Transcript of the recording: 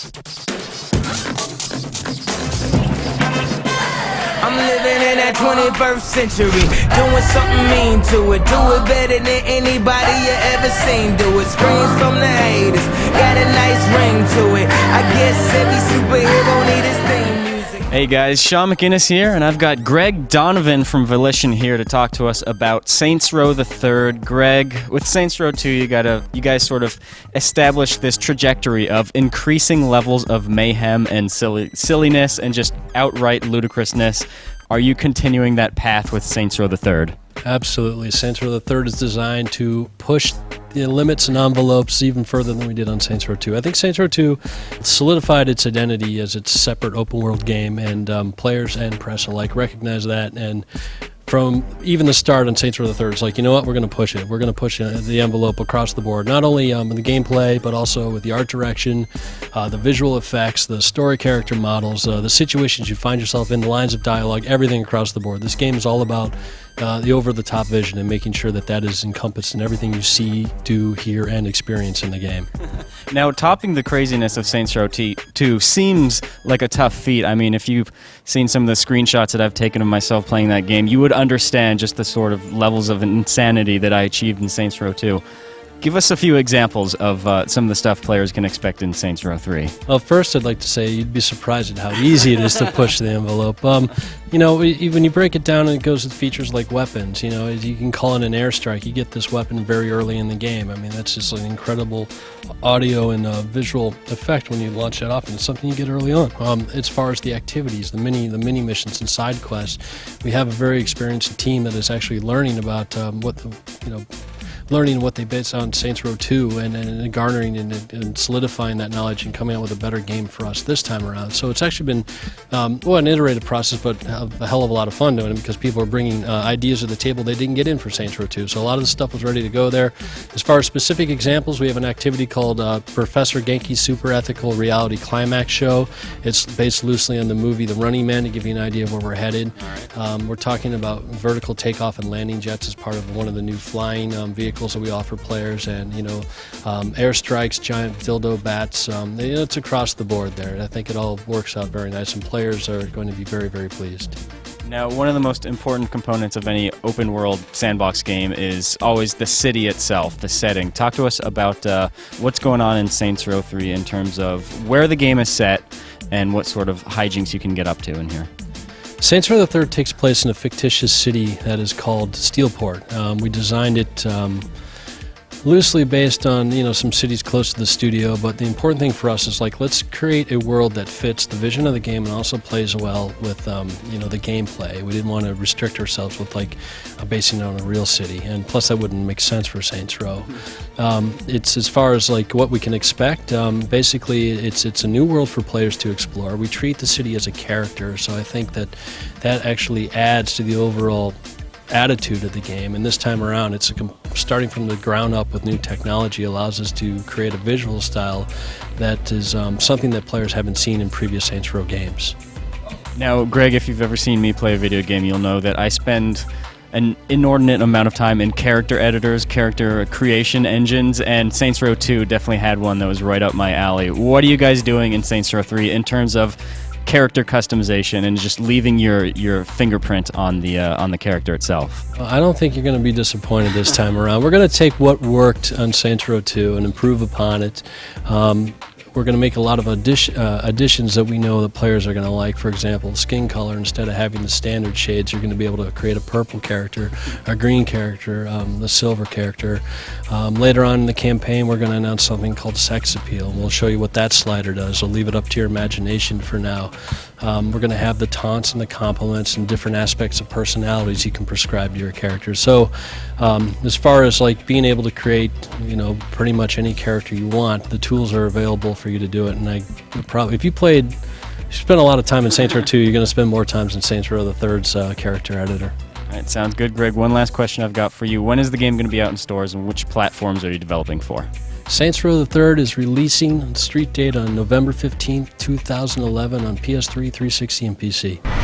I'm living in that 21st century, doing something mean to it. Do it better than anybody you ever seen do it. Screams from the haters, got a nice ring to it. I guess every superhero need his theme music. Hey guys, Sean McInnes here, and I've got Greg Donovan from Volition here to talk to us about Saints Row the Third. Greg, with Saints Row 2, you guys sort of established this trajectory of increasing levels of mayhem and silliness and just outright ludicrousness. Are you continuing that path with Saints Row the Third? Absolutely. Saints Row the Third is designed to push the limits and envelopes even further than we did on Saints Row 2. I think Saints Row 2 solidified its identity as its separate open-world game, and players and press alike recognize that. And from even the start on Saints Row the Third, it's like, you know what, we're going to push it. We're going to push the envelope across the board, not only in the gameplay, but also with the art direction, the visual effects, the story character models, the situations you find yourself in, the lines of dialogue, everything across the board. This game is all about the over-the-top vision and making sure that is encompassed in everything you see, do, hear, and experience in the game. Now, topping the craziness of Saints Row 2 seems like a tough feat. I mean, if you've seen some of the screenshots that I've taken of myself playing that game, you would understand just the sort of levels of insanity that I achieved in Saints Row 2. Give us a few examples of some of the stuff players can expect in Saints Row 3. Well, first I'd like to say you'd be surprised at how easy it is to push the envelope. When you break it down, and it goes with features like weapons. You can call it an airstrike. You get this weapon very early in the game. I mean, that's just an incredible audio and visual effect when you launch that off, and it's something you get early on. As far as the activities, the mini missions and side quests, we have a very experienced team that is actually learning about learning what they based on Saints Row 2 and garnering and solidifying that knowledge and coming out with a better game for us this time around. So it's actually been an iterative process, but a hell of a lot of fun doing it because people are bringing ideas to the table they didn't get in for Saints Row 2. So a lot of the stuff was ready to go there. As far as specific examples, we have an activity called Professor Genki's Super Ethical Reality Climax Show. It's based loosely on the movie The Running Man to give you an idea of where we're headed. We're talking about vertical takeoff and landing jets as part of one of the new flying vehicles that we offer players, and airstrikes, giant dildo bats. It's across the board there. I think it all works out very nice, and players are going to be very, very pleased. Now, one of the most important components of any open-world sandbox game is always the city itself, the setting. Talk to us about what's going on in Saints Row 3 in terms of where the game is set and what sort of hijinks you can get up to in here. Saints Row the Third takes place in a fictitious city that is called Steelport. We designed it loosely based on some cities close to the studio, but the important thing for us is let's create a world that fits the vision of the game and also plays well with the gameplay. We didn't want to restrict ourselves with basing it on a real city, and plus that wouldn't make sense for Saints Row. It's as far as what we can expect. Basically, it's a new world for players to explore. We treat the city as a character, so I think that actually adds to the overall attitude of the game, and this time around it's starting from the ground up with new technology allows us to create a visual style that is something that players haven't seen in previous Saints Row games. Now, Greg, if you've ever seen me play a video game, you'll know that I spend an inordinate amount of time in character editors, character creation engines, and Saints Row 2 definitely had one that was right up my alley. What are you guys doing in Saints Row 3 in terms of character customization and just leaving your fingerprint on the character itself? I don't think you're going to be disappointed this time around. We're going to take what worked on Saints Row 2 and improve upon it. We're going to make a lot of additions that we know that players are going to like. For example, skin color. Instead of having the standard shades, you're going to be able to create a purple character, a green character, the silver character. Later on in the campaign, we're going to announce something called Sex Appeal. We'll show you what that slider does. We'll leave it up to your imagination for now. We're going to have the taunts and the compliments and different aspects of personalities you can prescribe to your character. So as far as being able to create pretty much any character you want, the tools are available for you to do it. And if you spent a lot of time in Saints Row 2, you're going to spend more time in Saints Row the Third's character editor. All right, sounds good, Greg. One last question I've got for you. When is the game going to be out in stores, and which platforms are you developing for? Saints Row the Third is releasing on street date on November 15th, 2011 on PS3, 360, and PC.